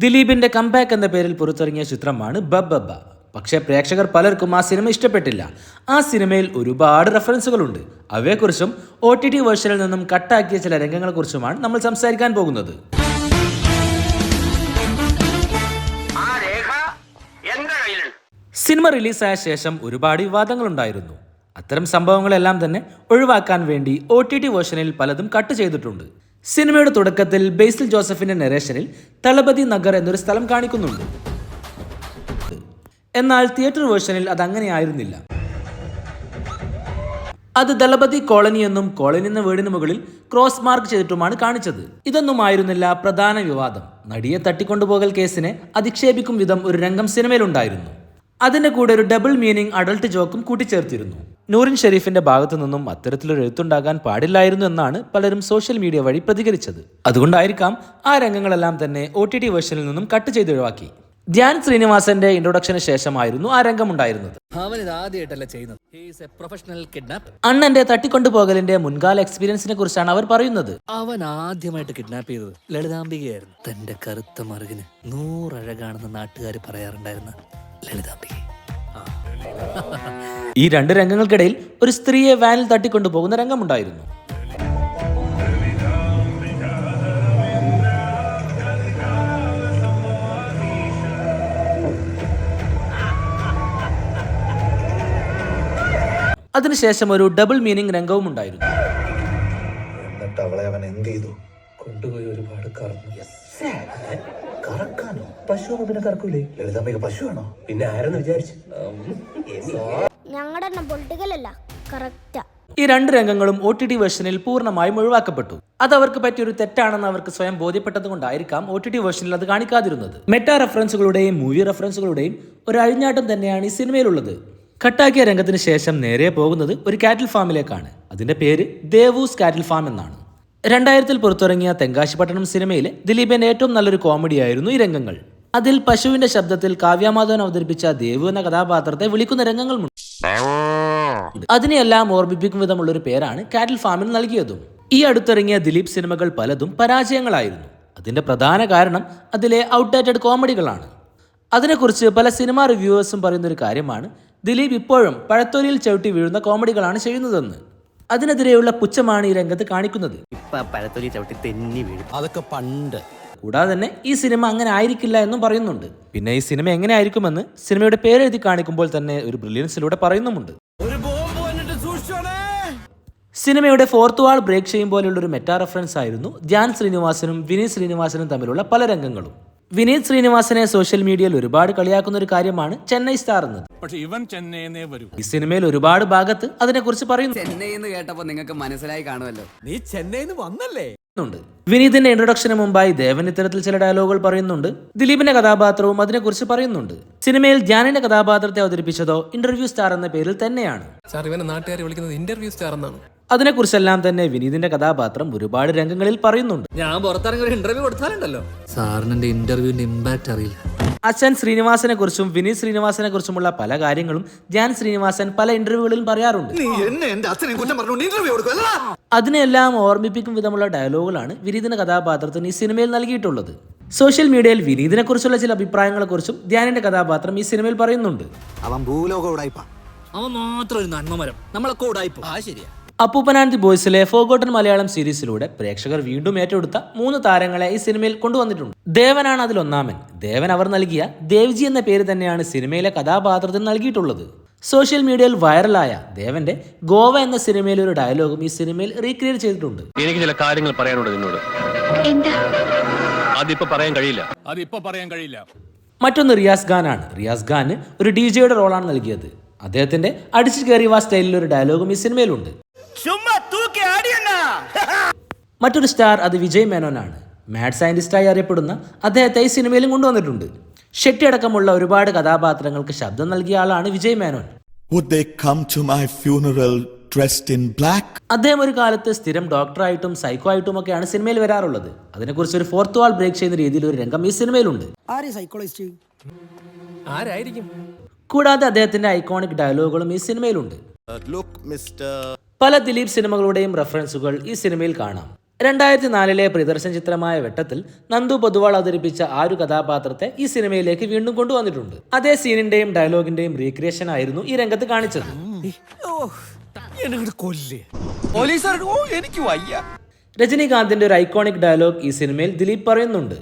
ദിലീപിന്റെ കംബാക്ക് എന്ന പേരിൽ പുറത്തിറങ്ങിയ ചിത്രമാണ് ബബ്ബബ്ബ. പക്ഷേ പ്രേക്ഷകർ പലർക്കും ആ സിനിമ ഇഷ്ടപ്പെട്ടില്ല. ആ സിനിമയിൽ ഒരുപാട് റെഫറൻസുകളുണ്ട്. അവയെക്കുറിച്ചും OTT വേർഷനിൽ നിന്നും കട്ടാക്കിയ ചില രംഗങ്ങളെക്കുറിച്ചുമാണ് നമ്മൾ സംസാരിക്കാൻ പോകുന്നത്. സിനിമ റിലീസായ ശേഷം ഒരുപാട് വിവാദങ്ങളുണ്ടായിരുന്നു. അത്തരം സംഭവങ്ങളെല്ലാം തന്നെ ഒഴിവാക്കാൻ വേണ്ടി OTT വേർഷനിൽ പലതും കട്ട് ചെയ്തിട്ടുണ്ട്. സിനിമയുടെ തുടക്കത്തിൽ ബേസിൽ ജോസഫിന്റെ നരേഷനിൽ തളപതി നഗർ എന്നൊരു സ്ഥലം കാണിക്കുന്നുണ്ട്. എന്നാൽ തിയേറ്റർ വേർഷനിൽ അതങ്ങനെയായിരുന്നില്ല. അത് ദളപതി കോളനി എന്നും കോളനി എന്ന വീടിന് മുകളിൽ ക്രോസ് മാർക്ക് ചെയ്തിട്ടുമാണ് കാണിച്ചത്. ഇതൊന്നും ആയിരുന്നില്ല പ്രധാന വിവാദം. നടിയെ തട്ടിക്കൊണ്ടുപോകൽ കേസിനെ അധിക്ഷേപിക്കും വിധം ഒരു രംഗം സിനിമയിലുണ്ടായിരുന്നു. അതിന്റെ കൂടെ ഒരു ഡബിൾ മീനിങ് അഡൾട്ട് ജോക്കും കൂട്ടിച്ചേർത്തിരുന്നു. നൂറിൻ ഷെരീഫിന്റെ ഭാഗത്തു നിന്നും അത്തരത്തിലൊരു എഴുത്തുണ്ടാകാൻ പാടില്ലായിരുന്നു എന്നാണ് പലരും സോഷ്യൽ മീഡിയ വഴി പ്രതികരിച്ചത്. അതുകൊണ്ടായിരിക്കാം ആ രംഗങ്ങളെല്ലാം തന്നെ OTT വേർഷനിൽ നിന്നും കട്ട് ചെയ്ത് ഒഴിവാക്കി. ധ്യാൻ ശ്രീനിവാസന്റെ ഇൻട്രൊഡക്ഷന് ശേഷമായിരുന്നു ആ രംഗമുണ്ടായിരുന്നത്. അണ്ണന്റെ തട്ടിക്കൊണ്ടുപോകലിന്റെ മുൻകാല എക്സ്പീരിയൻസിനെ കുറിച്ചാണ് അവർ പറയുന്നത്. അവൻ ആദ്യമായിട്ട് കിഡ്നാപ്പ് ചെയ്തത് ലളിതാംബികയായിരുന്നു. തന്റെ കറുത്ത മറുകിന് 100 അഴകാണെന്ന് നാട്ടുകാർ പറയാറുണ്ടായിരുന്ന ലളിതാംബിക. ഈ രണ്ട് രംഗങ്ങൾക്കിടയിൽ ഒരു സ്ത്രീയെ വാനിൽ തട്ടിക്കൊണ്ടുപോകുന്ന രംഗമുണ്ടായിരുന്നു. അതിനുശേഷം ഒരു ഡബിൾ മീനിങ് രംഗവും ഉണ്ടായിരുന്നു. എന്നിട്ട് അവളെ അവൻ എന്ത് ചെയ്തു? കൊണ്ടുപോയി ഒരുപാട് കറക്കാനോ? പശു പിന്നെ കറക്കൂലേ? ലളിതാംബിക പശുവാണോ? പിന്നെ ആരെന്ന് വിചാരിച്ചു? ഞങ്ങളുടെ പൊളിറ്റിക്കലല്ല, കറക്റ്റാ. ഈ രണ്ട് രംഗങ്ങളും OTT വേർഷനിൽ പൂർണ്ണമായും ഒഴിവാക്കപ്പെട്ടു. അത് അവർക്ക് പറ്റിയൊരു തെറ്റാണെന്ന് അവർക്ക് സ്വയം ബോധ്യപ്പെട്ടത് കൊണ്ടായിരിക്കാം OTT വേർഷനിൽ അത് കാണിക്കാതിരുന്നത്. മെറ്റാ റെഫറൻസുകളുടെയും മൂവി റെഫറൻസുകളുടെയും ഒരു അഴിഞ്ഞാട്ടം തന്നെയാണ് ഈ സിനിമയിലുള്ളത്. കട്ടാക്കിയ രംഗത്തിന് ശേഷം നേരെ പോകുന്നത് ഒരു കാറ്റിൽ ഫാമിലേക്കാണ്. അതിന്റെ പേര് ദേവൂസ് കാറ്റിൽ ഫാം എന്നാണ്. 2000 പുറത്തിറങ്ങിയ തെങ്കാശിപട്ടണം സിനിമയിലെ ദിലീപിന്റെ ഏറ്റവും നല്ലൊരു കോമഡിയായിരുന്നു ഈ രംഗങ്ങൾ. അതിൽ പശുവിന്റെ ശബ്ദത്തിൽ കാവ്യാമാധവൻ അവതരിപ്പിച്ച ദേവു എന്ന കഥാപാത്രത്തെ വിളിക്കുന്ന രംഗങ്ങളുണ്ട്. അതിനെയെല്ലാം ഓർമ്മിപ്പിക്കും വിധമുള്ള ഒരു പേരാണ് കാറ്റിൽ ഫാമിന് നൽകിയതും. ഈ അടുത്തിറങ്ങിയ ദിലീപ് സിനിമകൾ പലതും പരാജയങ്ങളായിരുന്നു. അതിന്റെ പ്രധാന കാരണം അതിലെ ഔട്ട്ഡേറ്റഡ് കോമഡികളാണ്. അതിനെക്കുറിച്ച് പല സിനിമാ റിവ്യൂവേഴ്സും പറയുന്ന ഒരു കാര്യമാണ് ദിലീപ് ഇപ്പോഴും പഴത്തൊലിയിൽ ചവിട്ടി വീഴുന്ന കോമഡികളാണ് ചെയ്യുന്നതെന്ന്. അതിനെതിരെയുള്ള പുച്ഛമാണ് ഈ രംഗത്ത് കാണിക്കുന്നത്. അതൊക്കെ പണ്ട്. കൂടാതെ തന്നെ ഈ സിനിമ അങ്ങനെ ആയിരിക്കില്ല എന്നും പറയുന്നുണ്ട്. പിന്നെ ഈ സിനിമ എങ്ങനെ ആയിരിക്കുമെന്ന് സിനിമയുടെ പേരെഴുതി കാണിക്കുമ്പോൾ തന്നെ ഒരു ബ്രില്യൻസിലൂടെ പറയുന്നുമുണ്ട്. സിനിമയുടെ ഫോർത്ത് വാൾ ബ്രേക്ക് ചെയ്യും പോലെയുള്ള ഒരു മെറ്റാ റെഫറൻസ് ആയിരുന്നു ധ്യാൻ ശ്രീനിവാസനും വിനീത് ശ്രീനിവാസനും തമ്മിലുള്ള പല രംഗങ്ങളും. വിനീത് ശ്രീനിവാസനെ സോഷ്യൽ മീഡിയയിൽ ഒരുപാട് കളിയാക്കുന്ന ഒരു കാര്യമാണ് ചെന്നൈ സ്റ്റാർ എന്നത്. ഈ സിനിമയിൽ ഒരുപാട് ഭാഗത്ത് അതിനെക്കുറിച്ച് പറയുന്നു. കേട്ടപ്പോ നിങ്ങൾക്ക് മനസ്സിലായി കാണുമല്ലോ, നീ ചെന്നൈന്ന് വന്നല്ലേ. വിനീതിന്റെ ഇൻട്രൊഡക്ഷന് മുമ്പായി ദേവൻ ഇത്തരത്തിൽ ചില ഡയലോഗുകൾ പറയുന്നുണ്ട്. ദിലീപിന്റെ കഥാപാത്രവും അതിനെക്കുറിച്ച് പറയുന്നുണ്ട്. സിനിമയിൽ ധ്യാനിന്റെ കഥാപാത്രത്തെ അവതരിപ്പിച്ചതോ ഇന്റർവ്യൂ സ്റ്റാർ എന്ന പേരിൽ തന്നെയാണ്. നാട്ടുകാരെ വിളിക്കുന്നത് ഇന്റർവ്യൂ സ്റ്റാർ എന്നാണ്. അതിനെക്കുറിച്ചെല്ലാം തന്നെ വിനീതിന്റെ കഥാപാത്രം ഒരുപാട് രംഗങ്ങളിൽ പറയുന്നുണ്ട്. ഞാൻ പുറത്തിറങ്ങി ഒരു ഇന്റർവ്യൂ കൊടുത്താലുണ്ടല്ലോ, സാറിന് ഇന്റർവ്യൂവിന്റെ ഇമ്പാക്ട് അറിയില്ല. അച്ഛൻ ശ്രീനിവാസനെ കുറിച്ചും വിനീത് ശ്രീനിവാസനെ കുറിച്ചുമുള്ള പല കാര്യങ്ങളും ധ്യാൻ ശ്രീനിവാസൻ പല ഇന്റർവ്യൂകളിലും പറയാറുണ്ട്. അതിനെല്ലാം ഓർമ്മിപ്പിക്കും വിധമുള്ള ഡയലോഗുകളാണ് വിനീതിന്റെ കഥാപാത്രത്തിന് ഈ സിനിമയിൽ നൽകിയിട്ടുള്ളത്. സോഷ്യൽ മീഡിയയിൽ വിനീതിനെ കുറിച്ചുള്ള ചില അഭിപ്രായങ്ങളെ കുറിച്ചും ധ്യാനിന്റെ കഥാപാത്രം ഈ സിനിമയിൽ പറയുന്നുണ്ട്. അവൻ ഭൂലോക ഉടായിപ്പാ, അവൻ മാത്രം ഒരു നന്മമരം, നമ്മളൊക്കെ ഉടായിപ്പോ. ആ ശരിയാ. അപ്പൂപ്പൻ ആൻഡ് ദി ബോയ്സിലെ ഫോർഗോട്ടൻ മലയാളം സീരീസിലൂടെ പ്രേക്ഷകർ വീണ്ടും ഏറ്റെടുത്ത 3 താരങ്ങളെ ഈ സിനിമയിൽ കൊണ്ടുവന്നിട്ടുണ്ട്. ദേവനാണ് അതിലൊന്നാമൻ. ദേവൻ അവർ നൽകിയ ദേവ്ജി എന്ന പേര് തന്നെയാണ് സിനിമയിലെ കഥാപാത്രത്തിന് നൽകിയിട്ടുള്ളത്. സോഷ്യൽ മീഡിയയിൽ വൈറലായ ദേവന്റെ ഗോവ എന്ന സിനിമയിലെ ഒരു ഡയലോഗും ഈ സിനിമയിൽ റീക്രിയേറ്റ് ചെയ്തിട്ടുണ്ട്. എനിക്ക് ചില കാര്യങ്ങൾ പറയാനുണ്ട് നിന്നോട്. അതിപ്പോ പറയാൻ കഴിയില്ല. മറ്റൊന്ന് റിയാസ് ഖാനാണ്. റിയാസ് ഖാന് ഒരു DJയുടെ റോളാണ് നൽകിയത്. അദ്ദേഹത്തിന്റെ അടിച്ചു കയറി വാ സ്റ്റൈലിൽ ഒരു ഡയലോഗും ഈ സിനിമയിലുണ്ട്. മറ്റൊരു സ്റ്റാർ അത് വിജയ് മേനോനാണ്. മാഡ് സയന്റിസ്റ്റായി അറിയപ്പെടുന്ന അദ്ദേഹത്തെ ഈ സിനിമയിലും കൊണ്ടുവന്നിട്ടുണ്ട്. ഷെട്ടി അടക്കമുള്ള ഒരുപാട് കഥാപാത്രങ്ങൾക്ക് ശബ്ദം നൽകിയ ആളാണ് വിജയ് മേനോൻ. അദ്ദേഹം ഒരു കാലത്ത് സ്ഥിരം ഡോക്ടറായിട്ടും സൈക്കോ ആയിട്ടും ഒക്കെയാണ് സിനിമയിൽ വരാറുള്ളത്. അതിനെക്കുറിച്ച് ഒരു ഫോർത്ത് വാൾ ബ്രേക്ക് ചെയ്യുന്ന രീതിയിൽ ഒരു രംഗം ഈ സിനിമയിലുണ്ട്. കൂടാതെ അദ്ദേഹത്തിന്റെ ഐക്കോണിക് ഡയലോഗുകളും ഈ സിനിമയിലുണ്ട്. പല ദിലീപ് സിനിമകളുടെയും റെഫറൻസുകൾ ഈ സിനിമയിൽ കാണാം. 2004 പ്രിയദർശൻ ചിത്രമായ വെട്ടത്തിൽ നന്ദു പൊതുവാൾ അവതരിപ്പിച്ച ആ ഒരു കഥാപാത്രത്തെ ഈ സിനിമയിലേക്ക് വീണ്ടും കൊണ്ടുവന്നിട്ടുണ്ട്. അതേ സീനിന്റെയും ഡയലോഗിന്റെയും റീക്രിയേഷൻ ആയിരുന്നു ഈ രംഗത്ത് കാണിച്ചത്. രജനീകാന്തിന്റെ ഒരു ഐക്കോണിക് ഡയലോഗ് ഈ സിനിമയിൽ ദിലീപ് പറയുന്നുണ്ട്.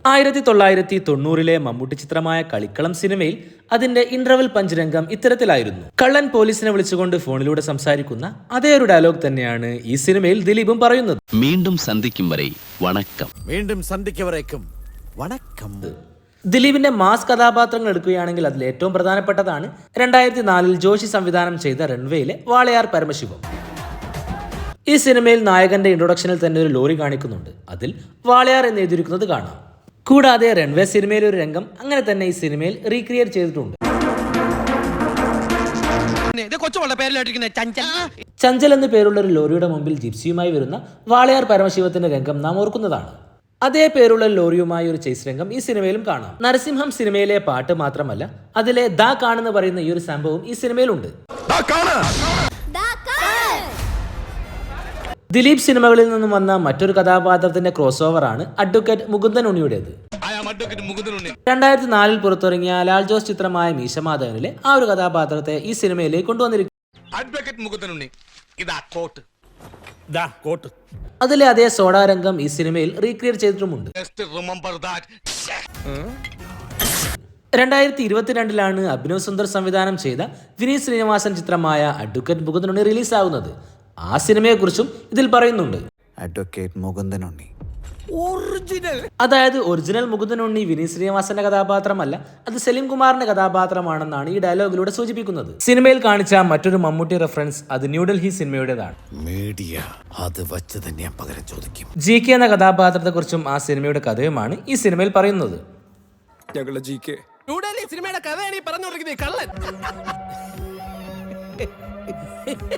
1990 മമ്മൂട്ടി ചിത്രമായ കളിക്കളം സിനിമയിൽ അതിന്റെ ഇന്റർവെൽ പഞ്ച് രംഗം ഇത്തരത്തിലായിരുന്നു. കള്ളൻ പോലീസിനെ വിളിച്ചുകൊണ്ട് ഫോണിലൂടെ സംസാരിക്കുന്ന അതേ ഒരു ഡയലോഗ് തന്നെയാണ് ഈ സിനിമയിൽ ദിലീപും പറയുന്നത്. மீண்டும் சந்திக்கும் வரை வணக்கம். ദിലീപിന്റെ മാസ് കഥാപാത്രങ്ങൾ എടുക്കുകയാണെങ്കിൽ അതിൽ ഏറ്റവും പ്രധാനപ്പെട്ടതാണ് 2004 ജോഷി സംവിധാനം ചെയ്ത റൺവേയിലെ വാളയാർ പരമശിവം. ഈ സിനിമയിൽ നായകന്റെ ഇൻട്രൊഡക്ഷനിൽ തന്നെ ഒരു ലോറി കാണിക്കുന്നുണ്ട്. അതിൽ വാളയാർ എന്ന് എഴുതിയിരിക്കുന്നത് കാണാം. കൂടാതെ റൺവേ സിനിമയിലെ ഒരു രംഗം അങ്ങനെ തന്നെ ഈ സിനിമയിൽ റീക്രിയേറ്റ് ചെയ്തിട്ടുണ്ട്. ചഞ്ചൽ എന്ന പേരുള്ള ഒരു ലോറിയുടെ മുമ്പിൽ ജിപ്സിയുമായി വരുന്ന വാളയാർ പരമശിവത്തിന്റെ രംഗം നാം ഓർക്കുന്നതാണ്. അതേ പേരുള്ള ലോറിയുമായി ഒരു ചേസ് രംഗം ഈ സിനിമയിലും കാണാം. നരസിംഹം സിനിമയിലെ പാട്ട് മാത്രമല്ല, അതിലെ ദാ കാണുന്ന് പറയുന്ന ഈ ഒരു സംഭവം ഈ സിനിമയിലുണ്ട്. ദിലീപ് സിനിമകളിൽ നിന്നും വന്ന മറ്റൊരു കഥാപാത്രത്തിന്റെ ക്രോസ് ഓവറാണ് അഡ്വക്കേറ്റ് മുകുന്ദൻ ഉണ്ണിയുടേത്. 2004 പുറത്തിറങ്ങിയ ലാൽ ജോസ് ചിത്രമായ മീശമാധവനിലെ ആ ഒരു കഥാപാത്രത്തെ ഈ സിനിമയിലേക്ക് കൊണ്ടുവന്നിരിക്കുന്നു. അതിലെ അതേ സോഡാ രംഗം ഈ സിനിമയിൽ റീക്രിയേറ്റ് ചെയ്തിട്ടുമുണ്ട്. 2022 അഭിനവ് സുന്ദർ സംവിധാനം ചെയ്ത വിനീത് ശ്രീനിവാസൻ ചിത്രമായ അഡ്വക്കേറ്റ് മുകുന്ദൻ ഉണ്ണി റിലീസാവുന്നത്. ആ സിനിമയെക്കുറിച്ചും ഇതിൽ പറയുന്നുണ്ട്. അഡ്വക്കേറ്റ് മുകുന്ദൻ ഉണ്ണി അതായത് ഒറിജിനൽ മുകുന്ദൻ ഉണ്ണി വിനീത് ശ്രീനിവാസന്റെ കഥാപാത്രമല്ല, അത് സലീം കുമാറിന്റെ കഥാപാത്രമാണെന്നാണ് ഈ ഡയലോഗിലൂടെ സൂചിപ്പിക്കുന്നത്. സിനിമയിൽ കാണിച്ച മറ്റൊരു മമ്മൂട്ടി റെഫറൻസ് അത് ന്യൂഡൽഹി സിനിമയുടേതാണ്. മീഡിയ അത് വച്ച് തന്നെ പകരം ചോദിക്കും. GK എന്ന കഥാപാത്രത്തെ കുറിച്ചും ആ സിനിമയുടെ കഥയുമാണ് ഈ സിനിമയിൽ പറയുന്നത്.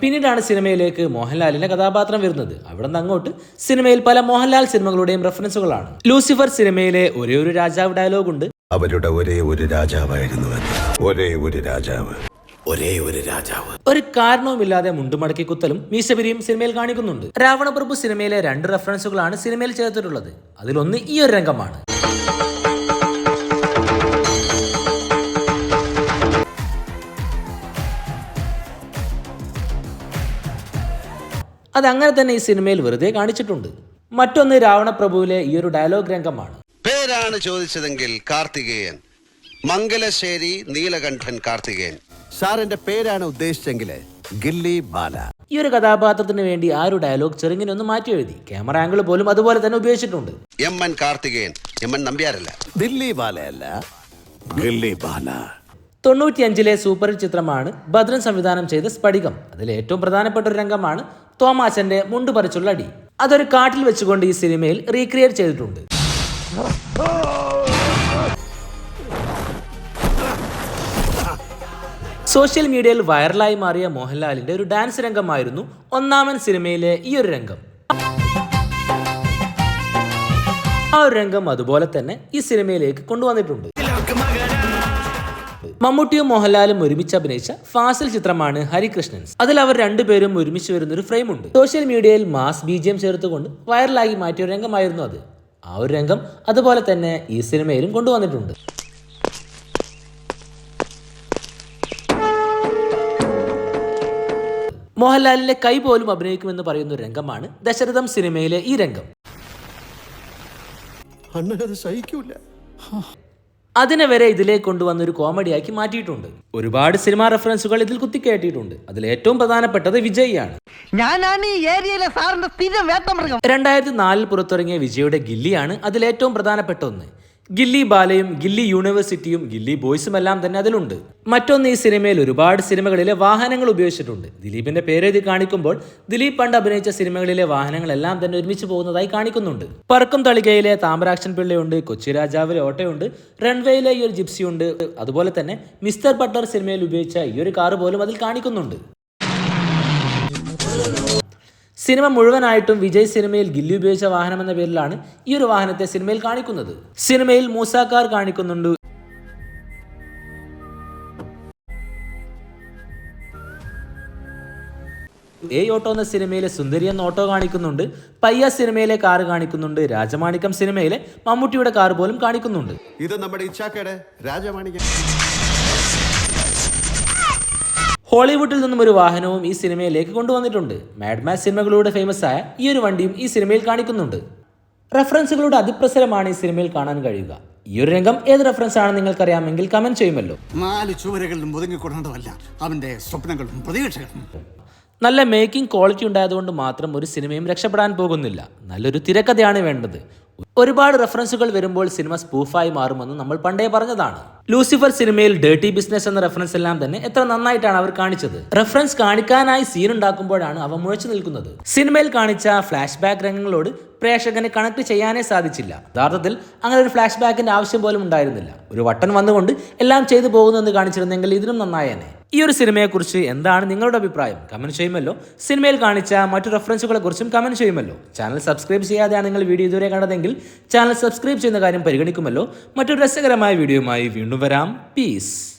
പിന്നീടാണ് സിനിമയിലേക്ക് മോഹൻലാലിന്റെ കഥാപാത്രം വരുന്നത്. അവിടെ നിന്ന് അങ്ങോട്ട് സിനിമയിൽ പല മോഹൻലാൽ സിനിമകളുടെയും റെഫറൻസുകളാണ്. ലൂസിഫർ സിനിമയിലെ ഒരേ ഒരു രാജാവ് ഡയലോഗ് ഉണ്ട്. അവരുടെ ഒരേ ഒരു രാജാവായിരുന്നു. ഒരേ ഒരു രാജാവ്. ഒരു കാരണവുമില്ലാതെ മുണ്ടുമടക്കി കുത്തലും മീശപിരിയും സിനിമയിൽ കാണിക്കുന്നുണ്ട്. രാവണപ്രഭു സിനിമയിലെ 2 റെഫറൻസുകളാണ് സിനിമയിൽ ചേർത്തിട്ടുള്ളത്. അതിലൊന്ന് ഈ ഒരു രംഗമാണ്. അതങ്ങനെ തന്നെ ഈ സിനിമയിൽ വെറുതെ കാണിച്ചിട്ടുണ്ട്. മറ്റൊന്ന് രാവണപ്രഭുവിലെ ഈ ഒരു ഡയലോഗ് രംഗമാണ്. പേരാണ് ചോദിച്ചതെങ്കിൽ കാർത്തികേയൻ, മംഗലശ്ശേരി നീലകണ്ഠൻ കാർത്തികേയൻ. സാറിന്റെ പേരാണ് ഉദ്ദേശിച്ചെങ്കിൽ ഗില്ലി ബാല. ഈ ഒരു കഥാപാത്രത്തിന് വേണ്ടി ആ ഒരു ഡയലോഗ് ചെറുങ്ങനെ ഒന്ന് മാറ്റി എഴുതി. ക്യാമറ ആംഗിൾ പോലും അതുപോലെ തന്നെ ഉപയോഗിച്ചിട്ടുണ്ട്. എം.എൻ. കാർത്തികേയൻ, എം.എൻ. നമ്പ്യാരല്ല, ദില്ലി ബാലയല്ല, ഗില്ലി ബാല. 95 സൂപ്പർ ഹിറ്റ് ചിത്രമാണ് ഭദ്രൻ സംവിധാനം ചെയ്ത സ്ഫടികം. അതിലെ ഏറ്റവും പ്രധാനപ്പെട്ട ഒരു രംഗമാണ് തോമാച്ചന്റെ മുണ്ടു പറിച്ചുള്ള അടി. അതൊരു കാട്ടിൽ വെച്ചുകൊണ്ട് ഈ സിനിമയിൽ റീക്രിയേറ്റ് ചെയ്തിട്ടുണ്ട്. സോഷ്യൽ മീഡിയയിൽ വൈറലായി മാറിയ മോഹൻലാലിന്റെ ഒരു ഡാൻസ് രംഗമായിരുന്നു ഒന്നാമൻ സിനിമയിലെ ഈ ഒരു രംഗം. ആ ഒരു രംഗം അതുപോലെ തന്നെ ഈ സിനിമയിലേക്ക് കൊണ്ടുവന്നിട്ടുണ്ട്. മമ്മൂട്ടിയും മോഹൻലാലും ഒരുമിച്ച് അഭിനയിച്ച ഫാസിൽ ചിത്രമാണ് ഹരികൃഷ്ണൻസ്. അതിൽ അവർ രണ്ടുപേരും ഒരുമിച്ച് വരുന്ന ഒരു ഫ്രെയിം ഉണ്ട്. സോഷ്യൽ മീഡിയയിൽ മാസ് BGM ചേർത്തുകൊണ്ട് വൈറലായി മാറ്റിയ ഒരു രംഗമായിരുന്നു അത്. ആ ഒരു രംഗം അതുപോലെ തന്നെ ഈ സിനിമയിലും കൊണ്ടുവന്നിട്ടുണ്ട്. മോഹൻലാലിന്റെ കൈ പോലും അഭിനയിക്കുമെന്ന് പറയുന്ന ഒരു രംഗമാണ് ദശരഥം സിനിമയിലെ ഈ രംഗം. അതിനെ വരെ ഇതിലേക്ക് കൊണ്ടുവന്ന ഒരു കോമഡിയാക്കി മാറ്റിയിട്ടുണ്ട്. ഒരുപാട് സിനിമാ റെഫറൻസുകൾ ഇതിൽ കുത്തിക്കയറ്റിയിട്ടുണ്ട്. അതിൽ ഏറ്റവും പ്രധാനപ്പെട്ടത് വിജയിയാണ്. 2004 പുറത്തിറങ്ങിയ വിജയുടെ ഗില്ലിയാണ് അതിൽ ഏറ്റവും പ്രധാനപ്പെട്ട ഒന്ന്. ഗില്ലി ബാലയും ഗില്ലി യൂണിവേഴ്സിറ്റിയും ഗില്ലി ബോയ്സും എല്ലാം തന്നെ അതിലുണ്ട്. മറ്റൊന്ന്, ഈ സിനിമയിൽ ഒരുപാട് സിനിമകളിലെ വാഹനങ്ങൾ ഉപയോഗിച്ചിട്ടുണ്ട്. ദിലീപിന്റെ പേരെഴുതി കാണിക്കുമ്പോൾ ദിലീപ് പണ്ട് അഭിനയിച്ച സിനിമകളിലെ വാഹനങ്ങളെല്ലാം തന്നെ ഒരുമിച്ച് പോകുന്നതായി കാണിക്കുന്നുണ്ട്. പറക്കും തളികയിലെ താമരാക്ഷൻ പിള്ളയുണ്ട്, കൊച്ചി രാജാവിലെ ഓട്ടയുണ്ട്, റൺവേയിലെ ഈ ഒരു ജിപ്സി ഉണ്ട്. അതുപോലെ തന്നെ മിസ്റ്റർ ബട്ടർ സിനിമയിൽ ഉപയോഗിച്ച ഈ ഒരു കാറ് പോലും അതിൽ കാണിക്കുന്നുണ്ട്. സിനിമ മുഴുവനായിട്ടും വിജയ് സിനിമയിൽ ഗില്ലി ഉപയോഗിച്ച വാഹനം എന്ന പേരിലാണ് ഈ ഒരു വാഹനത്തെ സിനിമയിൽ കാണിക്കുന്നത്. സിനിമയിൽ മൂസ കാർ കാണിക്കുന്നുണ്ട്. എ ഓട്ടോ എന്ന സിനിമയിലെ സുന്ദരി എന്ന ഓട്ടോ കാണിക്കുന്നുണ്ട്, പയ്യ സിനിമയിലെ കാറ് കാണിക്കുന്നുണ്ട്, രാജമാണിക്യം സിനിമയിലെ മമ്മൂട്ടിയുടെ കാർ പോലും കാണിക്കുന്നുണ്ട്. ഇത് നമ്മുടെ ഇച്ചാക്കയുടെ രാജമാണിക്യം. ഹോളിവുഡിൽ നിന്നും ഒരു വാഹനവും ഈ സിനിമയിലേക്ക് കൊണ്ടുവന്നിട്ടുണ്ട്. മാഡ്മാക്സ് സിനിമകളിലൂടെ ഫേമസ് ആയ ഈ ഒരു വണ്ടിയും ഈ സിനിമയിൽ കാണിക്കുന്നുണ്ട്. റെഫറൻസുകളുടെ അതിപ്രസരമാണ് ഈ സിനിമയിൽ കാണാൻ കഴിയുക. ഈ ഒരു രംഗം ഏത് റെഫറൻസ് ആണെന്ന് നിങ്ങൾക്കറിയാമെങ്കിൽ കമന്റ് ചെയ്യുമല്ലോ. 4 ചുവരുകളിലും ഒതുങ്ങിക്കൊണ്ടതല്ല അവന്റെ സ്വപ്നങ്ങളും പ്രതീക്ഷകളും. നല്ല മേക്കിംഗ് ക്വാളിറ്റി ഉണ്ടായതുകൊണ്ട് മാത്രം ഒരു സിനിമയും രക്ഷപ്പെടാൻ പോകുന്നില്ല. നല്ലൊരു തിരക്കഥയാണ് വേണ്ടത്. ഒരുപാട് റെഫറൻസുകൾ വരുമ്പോൾ സിനിമ സ്പൂഫായി മാറുമെന്ന് നമ്മൾ പണ്ടേ പറഞ്ഞതാണ്. ലൂസിഫർ സിനിമയിൽ ഡേർട്ടി ബിസിനസ് എന്ന റെഫറൻസ് എല്ലാം തന്നെ എത്ര നന്നായിട്ടാണ് അവർ കാണിച്ചത്. റെഫറൻസ് കാണിക്കാനായി സീൻ ഉണ്ടാക്കുമ്പോഴാണ് അവ മുഴച്ചു നിൽക്കുന്നത്. സിനിമയിൽ കാണിച്ച ഫ്ലാഷ് ബാക്ക് രംഗങ്ങളോട് പ്രേക്ഷകനെ കണക്ട് ചെയ്യാനേ സാധിച്ചില്ല. യഥാർത്ഥത്തിൽ അങ്ങനെ ഒരു ഫ്ലാഷ് ബാക്കിന്റെ ആവശ്യം പോലും ഉണ്ടായിരുന്നില്ല. ഒരു വട്ടൻ വന്നുകൊണ്ട് എല്ലാം ചെയ്തു പോകുന്നു കാണിച്ചിരുന്നെങ്കിൽ ഇതിനും നന്നായേനെ. ഈ ഒരു സിനിമയെക്കുറിച്ച് എന്താണ് നിങ്ങളുടെ അഭിപ്രായം? കമന്റ് ചെയ്യുമല്ലോ. സിനിമയിൽ കാണിച്ച മറ്റു റെഫറൻസുകളെ കുറിച്ചും കമന്റ് ചെയ്യുമല്ലോ. ചാനൽ സബ്സ്ക്രൈബ് ചെയ്യാതെയാണ് നിങ്ങൾ വീഡിയോ ഇതുവരെ കണ്ടതെങ്കിൽ ചാനൽ സബ്സ്ക്രൈബ് ചെയ്യുന്ന കാര്യം പരിഗണിക്കുമല്ലോ. മറ്റൊരു രസകരമായ വീഡിയോയുമായി വീണ്ടും വരാം. പീസ്.